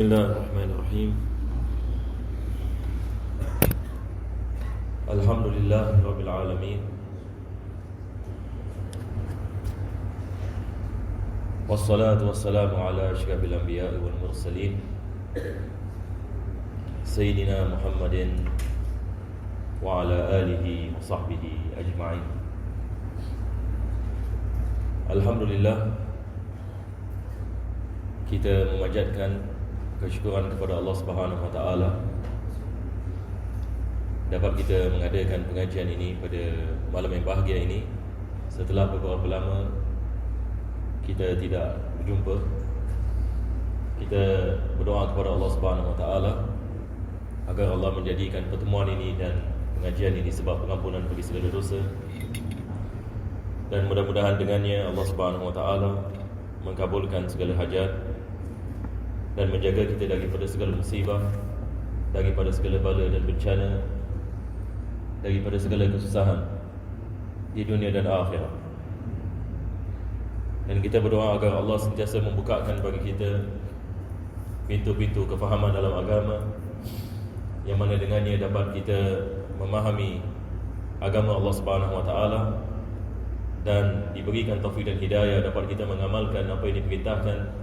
Bismillahirrahmanirrahim. Alhamdulillahirabbil alamin. Wassalatu wassalamu ala asyrafil anbiya'i wal mursalin Sayyidina Muhammadin wa ala alihi wa sahbihi ajma'in. Alhamdulillah, kita memanjatkan kesyukuran kepada Allah Subhanahu Wa Taala dapat kita mengadakan pengajian ini pada malam yang bahagia ini setelah beberapa lama kita tidak berjumpa. Kita berdoa kepada Allah Subhanahu Wa Taala agar Allah menjadikan pertemuan ini dan pengajian ini sebab pengampunan bagi segala dosa, dan mudah-mudahan dengannya Allah Subhanahu Wa Taala mengabulkan segala hajat dan menjaga kita daripada segala musibah, daripada segala bala dan bencana, daripada segala kesusahan di dunia dan akhirat. Dan kita berdoa agar Allah sentiasa membukakan bagi kita pintu-pintu kefahaman dalam agama, yang mana dengannya dapat kita memahami agama Allah Subhanahu Wa Taala dan diberikan taufik dan hidayah dapat kita mengamalkan apa yang diperintahkan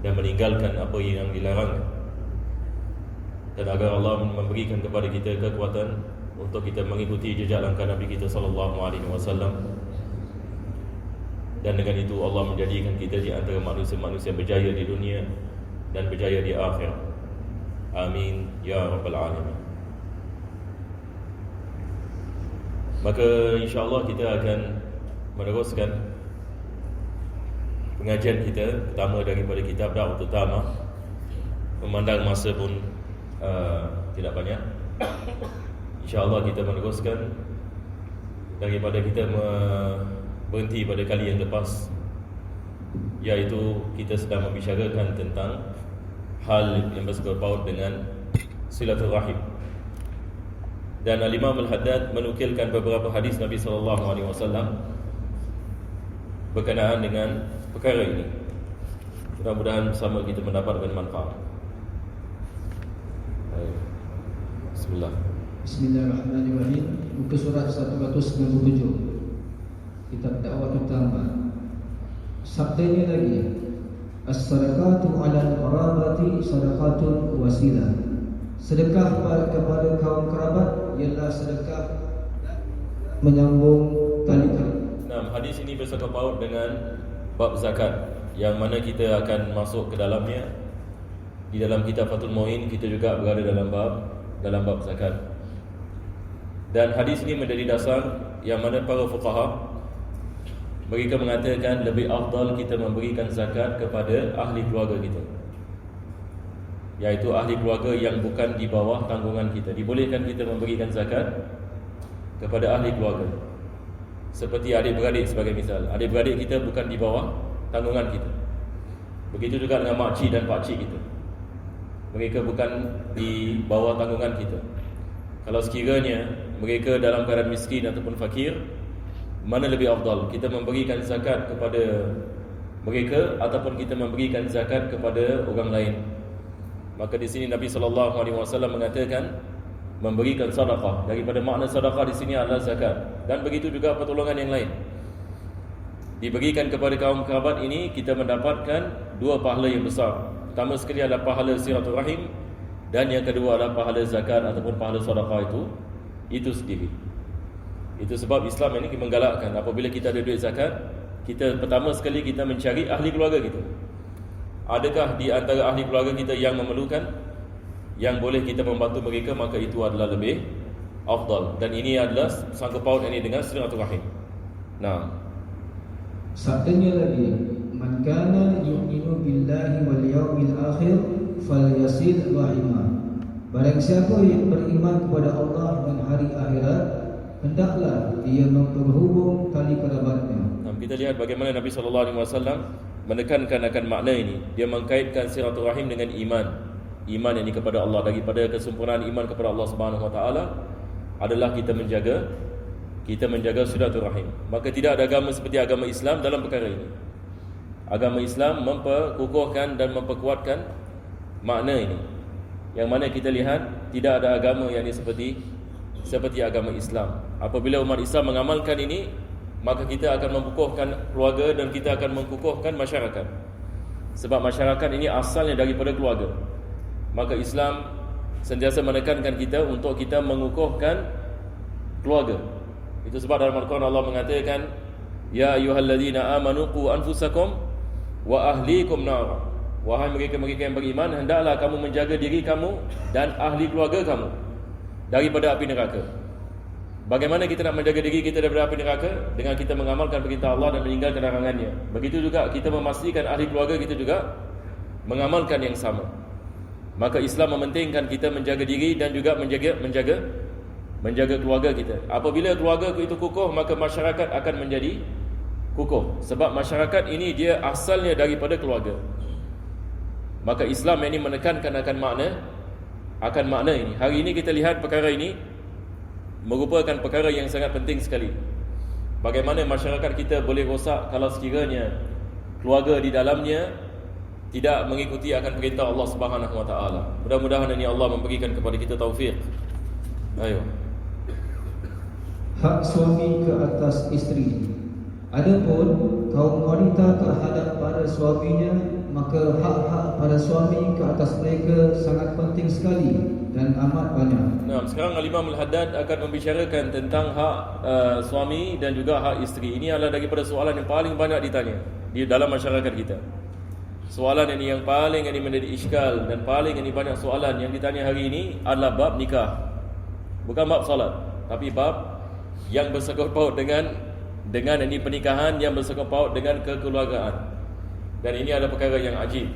dan meninggalkan apa yang dilarang, dan agar Allah memberikan kepada kita kekuatan untuk kita mengikuti jejak langkah Nabi kita sallallahu alaihi wasallam, dan dengan itu Allah menjadikan kita di antara manusia-manusia berjaya di dunia dan berjaya di akhirat. Amin ya rabbal alamin. Maka insya-Allah kita akan meneruskan pengajian kita pertama daripada kitab Da'watul Tamah. Memandang masa pun tidak banyak, InsyaAllah kita meneruskan daripada kita berhenti pada kali yang lepas, iaitu kita sedang membicarakan tentang hal yang bersangkut dengan silaturahim. Dan Al-Imam Al-Haddad menukilkan beberapa hadis Nabi SAW berkenaan dengan perkara ini. Mudah-mudahan bersama kita mendapatkan manfaat. Bismillah. Bismillahirrahmanirrahim. Muka surat 197, kitab Da'watul Tamah. Sabdanya lagi, as-sadaqatu 'ala al-qarabati sadaqatun wasilah. Sedekah kepada kaum kerabat ialah sedekah menyambung tali kerabat. Hadis ini bersangkut paut dengan bab zakat, yang mana kita akan masuk ke dalamnya. Di dalam kitab Fathul Mu'in kita juga berada dalam bab zakat. Dan hadis ini menjadi dasar yang mana para fuqaha mereka mengatakan lebih afdal kita memberikan zakat kepada ahli keluarga kita, iaitu ahli keluarga yang bukan di bawah tanggungan kita. Dibolehkan kita memberikan zakat kepada ahli keluarga, seperti adik-beradik sebagai misal. Adik-beradik kita bukan di bawah tanggungan kita. Begitu juga dengan makcik dan pakcik kita, mereka bukan di bawah tanggungan kita. Kalau sekiranya mereka dalam keadaan miskin ataupun fakir, mana lebih afdal, kita memberikan zakat kepada mereka ataupun kita memberikan zakat kepada orang lain? Maka di sini Nabi SAW mengatakan memberikan sedekah. Daripada makna sedekah di sini adalah zakat. Dan begitu juga pertolongan yang lain diberikan kepada kaum kerabat ini, kita mendapatkan dua pahala yang besar. Pertama sekali adalah pahala silaturahim, dan yang kedua adalah pahala zakat ataupun pahala sedekah itu sendiri. Itu sebab Islam ini menggalakkan apabila kita ada duit zakat, kita pertama sekali kita mencari ahli keluarga kita. Adakah di antara ahli keluarga kita yang memerlukan, yang boleh kita membantu mereka, maka itu adalah lebih afdal. Dan ini adalah sangkut paut ini dengan silaturahim. Sabdanya lagi, man kana yu'minu billahi wal yawmil akhir falyasil rahimah. Barang siapa yang beriman kepada Allah dan hari akhirat, hendaklah dia memperhubung tali kerabatnya. Kita lihat bagaimana Nabi SAW menekankan akan makna ini. Dia mengkaitkan silaturahim dengan iman. Iman ini kepada Allah. Daripada kesempurnaan iman kepada Allah Subhanahu Wa Taala adalah kita menjaga silaturahim. Maka tidak ada agama seperti agama Islam dalam perkara ini. Agama Islam memperkukuhkan dan memperkuatkan makna ini, yang mana kita lihat tidak ada agama yang ini seperti agama Islam. Apabila umat Islam mengamalkan ini, maka kita akan mengukuhkan keluarga dan kita akan mengukuhkan masyarakat. Sebab masyarakat ini asalnya daripada keluarga. Maka Islam sentiasa menekankan kita untuk kita mengukuhkan keluarga. Itu sebab dalam Al-Quran Allah mengatakan, ya ayyuhalladzina amanu qu anfusakum wa ahlikum nar. Wahai mereka-mereka yang beriman, hendaklah kamu menjaga diri kamu dan ahli keluarga kamu daripada api neraka. Bagaimana kita nak menjaga diri kita daripada api neraka? Dengan kita mengamalkan perintah Allah dan meninggalkan larangannya. Begitu juga kita memastikan ahli keluarga kita juga mengamalkan yang sama. Maka Islam mementingkan kita menjaga diri dan juga menjaga keluarga kita. Apabila keluarga itu kukuh, maka masyarakat akan menjadi kukuh. Sebab masyarakat ini dia asalnya daripada keluarga. Maka Islam ini menekankan akan makna ini. Hari ini kita lihat perkara ini merupakan perkara yang sangat penting sekali. Bagaimana masyarakat kita boleh rosak kalau sekiranya keluarga di dalamnya tidak mengikuti akan perintah Allah Subhanahu Wa Taala. Mudah-mudahan ini Allah memberikan kepada kita taufik. Ayo. Hak suami ke atas isteri. Adapun kaum wanita terhadap pada suaminya, maka hak-hak pada suami ke atas mereka sangat penting sekali dan amat banyak. Nah, sekarang Al-Imam Al-Haddad akan membicarakan tentang hak suami dan juga hak isteri. Ini adalah daripada soalan yang paling banyak ditanya di dalam masyarakat kita. Soalan ini yang paling menjadi iskal dan paling banyak soalan yang ditanya hari ini adalah bab nikah. Bukan bab solat, tapi bab yang bersangkut paut dengan ini pernikahan yang bersangkut paut dengan kekeluargaan. Dan ini adalah perkara yang ajib.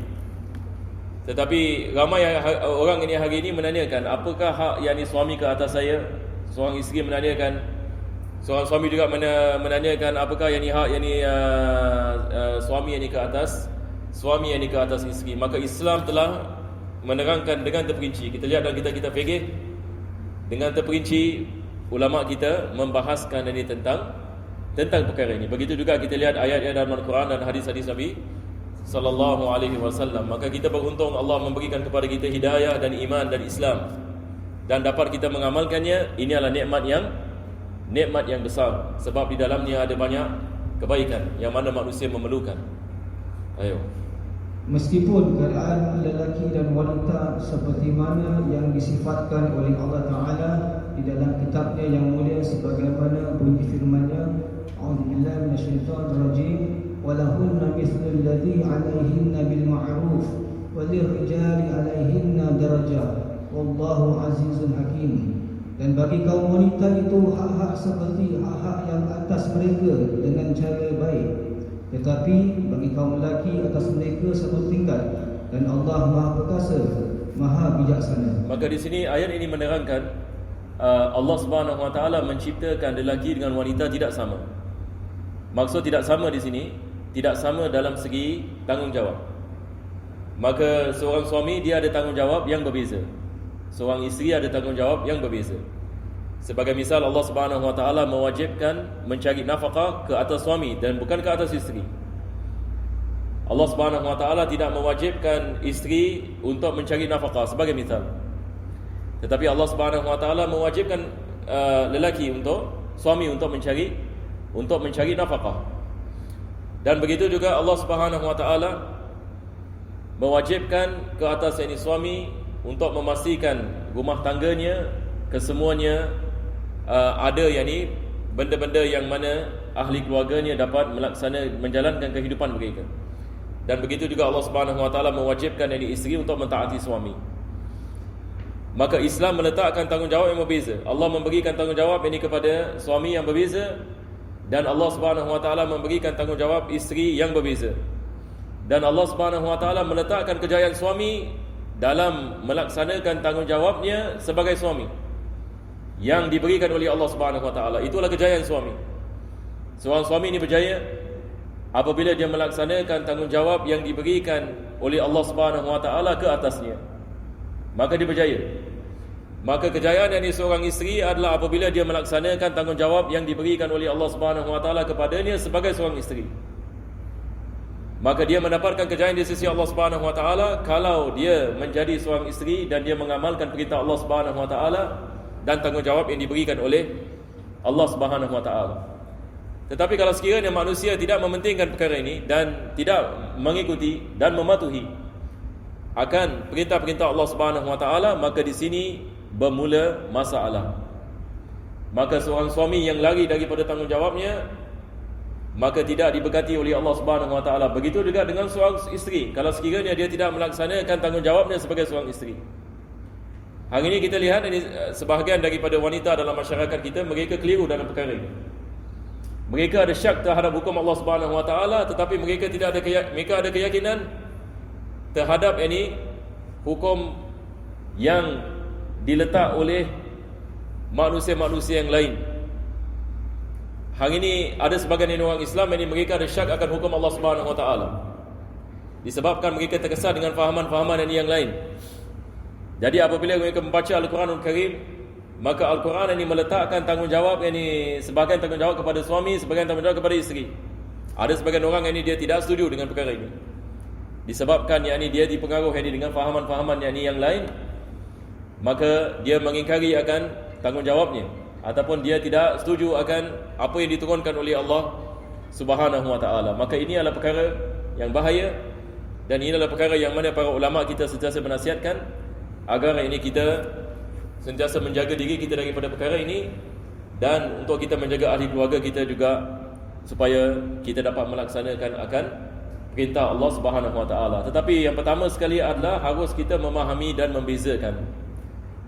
Tetapi ramai orang ini hari ini menanyakan, apakah hak yang suami ke atas saya? Seorang isteri menanyakan, seorang suami juga menanyakan, apakah yang hak yang suami yang ke atas isteri? Maka Islam telah menerangkan dengan terperinci. Kita lihat dan kita fikir dengan terperinci, ulama kita membahaskan ini tentang perkara ini. Begitu juga kita lihat ayat-ayat dalam Al-Quran dan hadis-hadis Nabi sallallahu alaihi wasallam. Maka kita beruntung Allah memberikan kepada kita hidayah dan iman dan Islam, dan dapat kita mengamalkannya. Ini adalah nikmat yang besar, sebab di dalamnya ada banyak kebaikan yang mana manusia memerlukan. Ayo. Meskipun keadaan lelaki dan wanita seperti mana yang disifatkan oleh Allah Ta'ala di dalam kitabnya yang mulia, sebagaimana bunyi firman-Nya, a'udzubillahi minasyaitonir rajim, walahunna mithlul ladzi 'alaihinna bil ma'ruf walirrijali 'alaihinna darajah wallahu azizun hakim. Dan bagi kaum wanita itu hak-hak seperti hak-hak yang atas mereka dengan cara baik, tetapi bagi kaum lelaki atas mereka satu tingkat, dan Allah Maha Perkasa, Maha Bijaksana. Maka di sini ayat ini menerangkan Allah Subhanahu Wa Taala menciptakan lelaki dengan wanita tidak sama. Maksud tidak sama di sini, tidak sama dalam segi tanggungjawab. Maka seorang suami dia ada tanggungjawab yang berbeza, seorang isteri ada tanggungjawab yang berbeza. Sebagai misal, Allah Subhanahu Wa Taala mewajibkan mencari nafkah ke atas suami dan bukan ke atas isteri. Allah Subhanahu Wa Taala tidak mewajibkan isteri untuk mencari nafkah sebagai misal, tetapi Allah Subhanahu Wa Taala mewajibkan lelaki suami untuk mencari nafkah. Dan begitu juga Allah Subhanahu Wa Taala mewajibkan ke atas suami untuk memastikan rumah tangganya kesemuanya ada benda-benda yang mana ahli keluarganya dapat menjalankan kehidupan mereka. Dan begitu juga Allah Subhanahu Wa Taala mewajibkan isteri untuk mentaati suami. Maka Islam meletakkan tanggungjawab yang berbeza. Allah memberikan tanggungjawab ini kepada suami yang berbeza, dan Allah Subhanahu Wa Taala memberikan tanggungjawab isteri yang berbeza. Dan Allah Subhanahu Wa Taala meletakkan kejayaan suami dalam melaksanakan tanggungjawabnya sebagai suami yang diberikan oleh Allah Subhanahu Wa Taala. Itulah kejayaan suami. Seorang suami ini berjaya apabila dia melaksanakan tanggungjawab yang diberikan oleh Allah Subhanahu Wa Taala ke atasnya, maka dia berjaya. Maka kejayaan yang seorang isteri adalah apabila dia melaksanakan tanggungjawab yang diberikan oleh Allah Subhanahu Wa Taala kepadanya sebagai seorang isteri. maka dia mendapatkan kejayaan di sisi Allah Subhanahu wa taala kalau dia menjadi seorang isteri dan dia mengamalkan perintah Allah Subhanahu wa taala dan tanggungjawab yang diberikan oleh Allah Subhanahu wa taala. Tetapi kalau sekiranya manusia tidak mementingkan perkara ini dan tidak mengikuti dan mematuhi akan perintah-perintah Allah Subhanahu wa taala, maka di sini bermula masalah. Maka seorang suami yang lari daripada tanggungjawabnya, maka tidak diberkati oleh Allah Subhanahu wa taala. Begitu juga dengan seorang isteri, kalau sekiranya dia tidak melaksanakan tanggungjawabnya sebagai seorang isteri. Hari ini kita lihat ini sebahagian daripada wanita dalam masyarakat kita, mereka keliru dalam perkara ini. Mereka ada syak terhadap hukum Allah Subhanahu wa taala, tetapi mereka ada keyakinan terhadap ini hukum yang diletak oleh manusia-manusia yang lain. Hari ini ada sebagian orang Islam yang mereka ada syak akan hukum Allah Subhanahu wa taala, disebabkan mereka terkesan dengan fahaman-fahaman yang lain. Jadi apabila mereka membaca Al-Quranul Karim, maka Al-Quran ini meletakkan tanggungjawab ini sebahagian tanggungjawab kepada suami, sebahagian tanggungjawab kepada isteri. Ada sebagian orang ini dia tidak setuju dengan perkara ini, disebabkan dia dipengaruhi dengan fahaman-fahaman yang lain, maka dia mengingkari akan tanggungjawabnya ataupun dia tidak setuju akan apa yang diturunkan oleh Allah Subhanahu wa taala. Maka ini adalah perkara yang bahaya, dan ini adalah perkara yang mana para ulama kita sentiasa menasihatkan agar ini kita sentiasa menjaga diri kita daripada perkara ini, dan untuk kita menjaga ahli keluarga kita juga supaya kita dapat melaksanakan akan perintah Allah Subhanahu wa taala. Tetapi yang pertama sekali adalah harus kita memahami dan membezakan.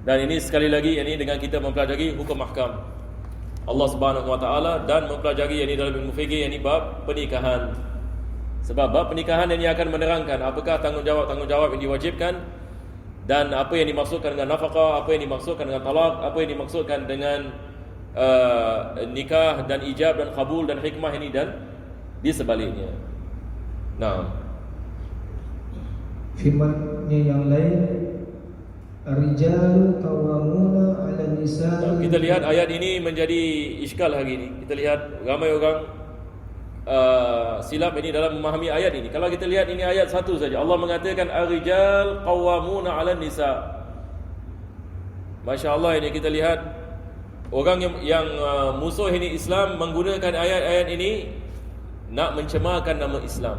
Dan ini sekali lagi ini dengan kita mempelajari hukum ahkam Allah Subhanahu wa taala dan mempelajari ini dalam ilmu fikih ini bab pernikahan. Sebab bab pernikahan ini akan menerangkan apakah tanggungjawab yang diwajibkan, dan apa yang dimaksudkan dengan nafkah, apa yang dimaksudkan dengan talak, apa yang dimaksudkan dengan nikah dan ijab dan qabul dan hikmah ini dan di sebaliknya. Nah, firman-Nya yang lain, ar-rijalu qawwamuna 'ala an-nisaa. Kita lihat ayat ini menjadi iskal hari ini. Kita lihat ramai orang silap ini dalam memahami ayat ini. Kalau kita lihat ini ayat satu saja, Allah mengatakan ar-rijal qawwamuna 'alan nisa. Masya-Allah, ini kita lihat orang yang musuh ini Islam menggunakan ayat-ayat ini nak mencemarkan nama Islam.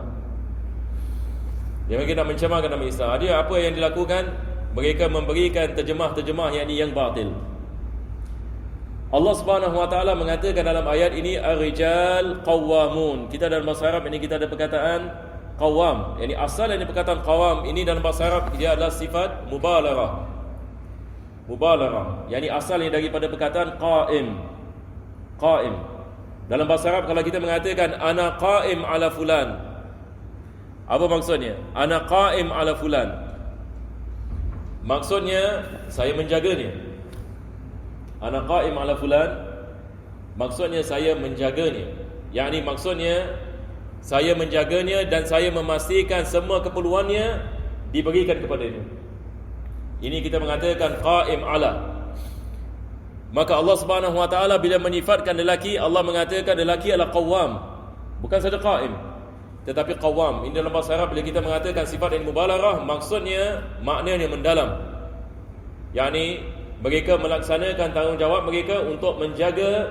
Dia nak mencemarkan nama Islam. Dia apa yang dilakukan? Mereka memberikan terjemah-terjemah yang batil. Allah Subhanahu wa taala mengatakan dalam ayat ini ar-rijal qawwamun. Kita dalam bahasa Arab ini kita ada perkataan qawwam. Yani asal ini perkataan qawwam ini dalam bahasa Arab dia adalah sifat mubalaghah. Mubalaghah. Yani asalnya daripada perkataan qa'im. Qa'im. Dalam bahasa Arab kalau kita mengatakan ana qa'im ala fulan, apa maksudnya? Ana qa'im ala fulan. Maksudnya saya menjaganya. Ana qa'im ala fulan, maksudnya saya menjaganya. Yani maksudnya saya menjaganya dan saya memastikan semua keperluannya diberikan kepadanya. Ini kita mengatakan qa'im ala. Maka Allah Subhanahu wa taala bila menyifatkan lelaki, Allah mengatakan lelaki adalah qawwam. Bukan saja qa'im, tetapi qawwam. Ini dalam bahasa Arab bila kita mengatakan sifat yang mubalaghah, maksudnya maknanya mendalam. Yani mereka melaksanakan tanggungjawab mereka untuk menjaga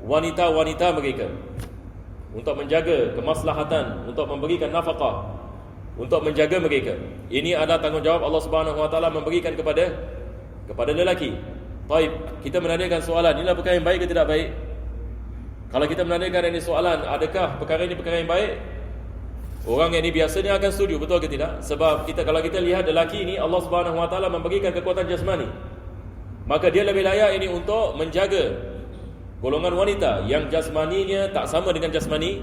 wanita-wanita mereka, untuk menjaga kemaslahatan, untuk memberikan nafkah, untuk menjaga mereka. Ini adalah tanggungjawab Allah Subhanahu wa taala memberikan kepada lelaki. Baik, kita menanyakan soalan, inilah perkara yang baik ke tidak baik? Kalau kita menanyakan ini soalan, adakah perkara ini perkara yang baik? Orang yang ini biasanya akan setuju, betul ke tidak? Sebab kalau kita lihat lelaki ini, Allah Subhanahu wa taala memberikan kekuatan jasmani. Maka dia lebih layak ini untuk menjaga golongan wanita yang jasmaninya tak sama dengan jasmani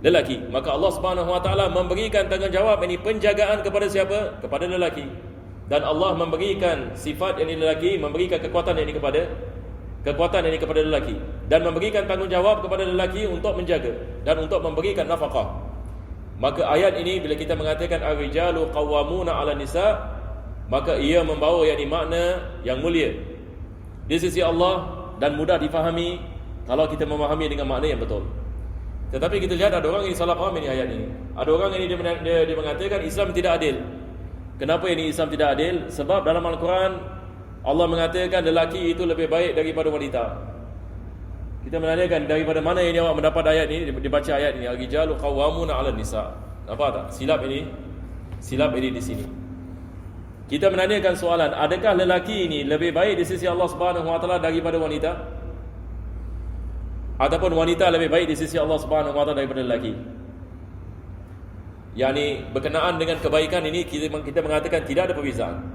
lelaki. Maka Allah Subhanahu wa taala memberikan tanggungjawab ini penjagaan kepada siapa? Kepada lelaki. Dan Allah memberikan sifat ini lelaki, memberikan kekuatan ini kepada lelaki, dan memberikan tanggungjawab kepada lelaki untuk menjaga dan untuk memberikan nafkah. Maka ayat ini bila kita mengatakan ar-rijalu qawwamuna 'ala nisa, maka ia membawa makna yang mulia di sisi Allah dan mudah difahami kalau kita memahami dengan makna yang betul. Tetapi kita lihat ada orang yang salah faham ini ayat ini. Ada orang ini dia mengatakan Islam tidak adil. Kenapa ini Islam tidak adil? Sebab dalam Al-Quran Allah mengatakan lelaki itu lebih baik daripada wanita. Kita menanyakan daripada mana ini awak mendapat ayat ini? Dibaca ayat ini, ar-rijalu qawwamuna 'alan nisa. Nampak tak? Silap ini di sini. Kita menanyakan soalan, adakah lelaki ini lebih baik di sisi Allah Subhanahu wa taala daripada wanita? Ataupun wanita lebih baik di sisi Allah Subhanahu wa taala daripada lelaki? Yani berkenaan dengan kebaikan ini kita mengatakan tidak ada perbezaan.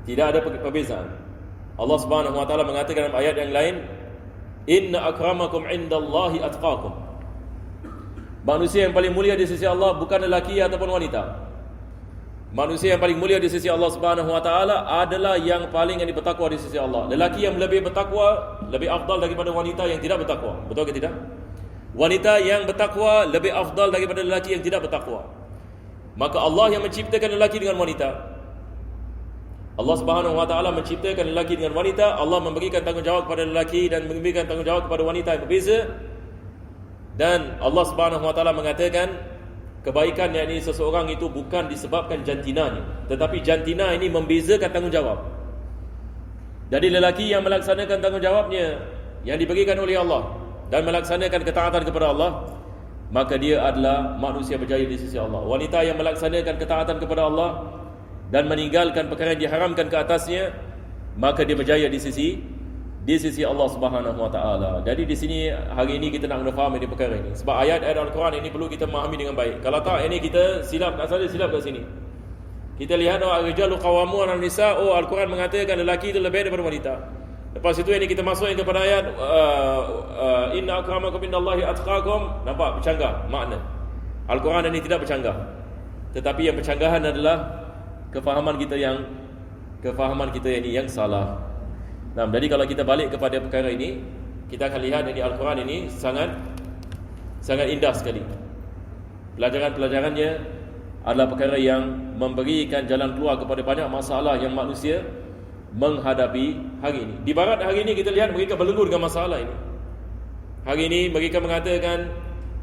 Tidak ada perbezaan. Allah Subhanahu wa taala mengatakan dalam ayat yang lain, inna akramakum indallahi atqakum. Manusia yang paling mulia di sisi Allah bukan lelaki ataupun wanita. Manusia yang paling mulia di sisi Allah Subhanahu wa taala adalah yang paling bertakwa di sisi Allah. Lelaki yang lebih bertakwa lebih afdal daripada wanita yang tidak bertakwa. Betul ke tidak? Wanita yang bertakwa lebih afdal daripada lelaki yang tidak bertakwa. Maka Allah yang menciptakan lelaki dengan wanita. Allah Subhanahu wa taala menciptakan lelaki dengan wanita. Allah memberikan tanggungjawab kepada lelaki dan memberikan tanggungjawab kepada wanita yang berbeza. Dan Allah Subhanahu wa taala mengatakan kebaikan yakni seseorang itu bukan disebabkan jantinanya, tetapi jantina ini membezakan tanggungjawab. Jadi lelaki yang melaksanakan tanggungjawabnya yang diberikan oleh Allah dan melaksanakan ketaatan kepada Allah, maka dia adalah manusia berjaya di sisi Allah. Wanita yang melaksanakan ketaatan kepada Allah dan meninggalkan perkara yang diharamkan ke atasnya, maka dia berjaya di sisi Allah Subhanahu wa taala. Jadi di sini hari ini kita nak kena faham ini perkara ini. Sebab ayat-ayat Al-Quran ini perlu kita memahami dengan baik. Kalau tak ini kita silap kat sana, silap kat sini. Kita lihat ar-rijalu qawwamun 'alan nisa, Al-Quran mengatakan lelaki itu lebih daripada wanita. Lepas itu ini kita masuk kepada ayat inna akramakum indallahi atqakum. Nampak bercanggah makna. Al-Quran ini tidak bercanggah. Tetapi yang bercanggahan adalah kefahaman kita ini yang salah. Nah, jadi kalau kita balik kepada perkara ini, kita akan lihat ini Al-Quran ini sangat indah sekali. Pelajaran-pelajarannya adalah perkara yang memberikan jalan keluar kepada banyak masalah yang manusia menghadapi hari ini. Di barat hari ini kita lihat mereka berlenggu dengan masalah ini. Hari ini mereka mengatakan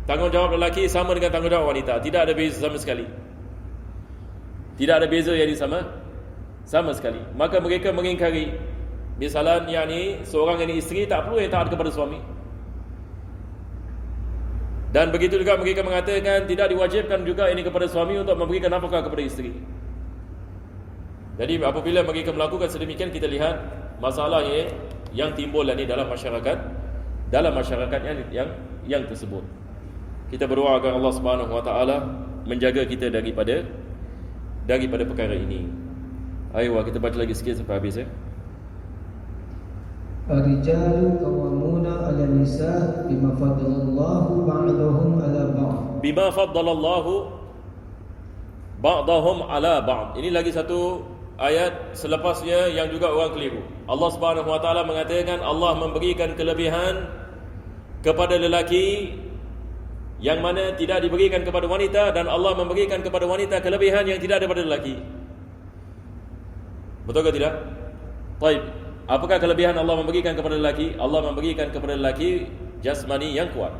tanggungjawab lelaki sama dengan tanggungjawab wanita. Tidak ada beza sama sekali. Tidak ada beza yang sama sekali. Maka mereka mengingkari misalan yakni seorang yang isteri tak perlu yang taat kepada suami. Dan begitu juga mereka mengatakan tidak diwajibkan juga ini kepada suami untuk memberikan nafkah kepada isteri. Jadi apabila mereka melakukan sedemikian, kita lihat masalah yang timbul ini dalam masyarakat yang tersebut. Kita berdoa agar Allah Subhanahu wa taala menjaga kita daripada perkara ini. Ayo kita baca lagi sikit sampai habis ya. Ar-rijalu qawwamuna 'alan nisa bima faddalallahu ba'dahum 'ala ba'd. Bima faddalallahu ba'dahum 'ala ba'd. Ini lagi satu ayat selepasnya yang juga orang keliru. Allah Subhanahu wa taala mengatakan Allah memberikan kelebihan kepada lelaki yang mana tidak diberikan kepada wanita, dan Allah memberikan kepada wanita kelebihan yang tidak ada pada lelaki. Betul ke tidak? Baik. Apakah kelebihan Allah memberikan kepada lelaki? Allah memberikan kepada lelaki jasmani yang kuat.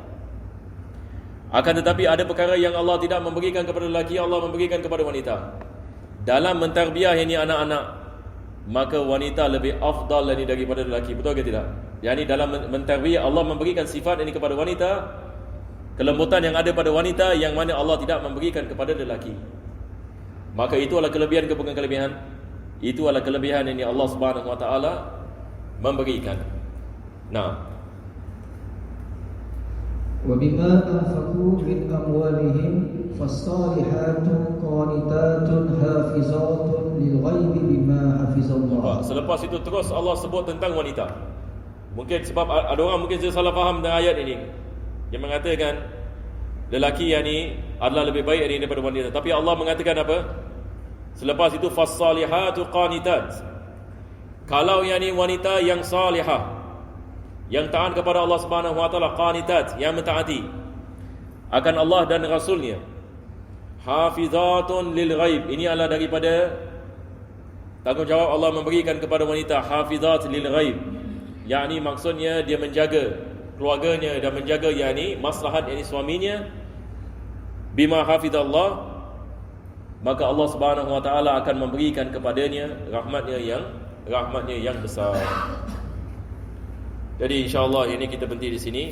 Akan tetapi ada perkara yang Allah tidak memberikan kepada lelaki, Allah memberikan kepada wanita. Dalam mentarbiah ini anak-anak, maka wanita lebih afdal daripada lelaki. Betul ke tidak? Yani dalam mentarbiah Allah memberikan sifat ini kepada wanita, kelembutan yang ada pada wanita yang mana Allah tidak memberikan kepada lelaki. Maka itu adalah kelebihan ke bukan kelebihan? Itu adalah kelebihan yang Allah Subhanahu wa taala memberikan. Nah, وَبِمَا أَنْفَقُوا مِنْ أَمْوَالِهِمْ فَالصَّالِحَاتُ قَانِتَاتٌ حَافِظَاتٌ لِلْغَيْبِ بِمَا حَفِظَ اللَّهُ. Selepas itu terus Allah sebut tentang wanita. Mungkin sebab ada orang mungkin salah faham dengan ayat ini. Dia mengatakan lelaki yang ni adalah lebih baik daripada wanita. Tapi Allah mengatakan apa? Selepas itu fas-salihatu qanitat. Kalau yang ni wanita yang salihah, yang taat kepada Allah Subhanahu wa taala, qanitat, yang mentaati akan Allah dan Rasulnya. Hafizatun lil ghaib. Ini adalah daripada tanggungjawab Allah memberikan kepada wanita, hafizat lil ghaib. Yakni maksudnya dia menjaga keluarganya dan menjaga maslahat suaminya bima hafizallah, maka Allah Subhanahu wa taala akan memberikan kepadanya rahmatnya yang besar. Jadi insya-Allah ini kita berhenti di sini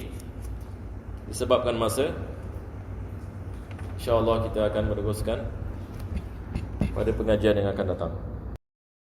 disebabkan masa. InsyaAllah kita akan meneruskan pada pengajian yang akan datang.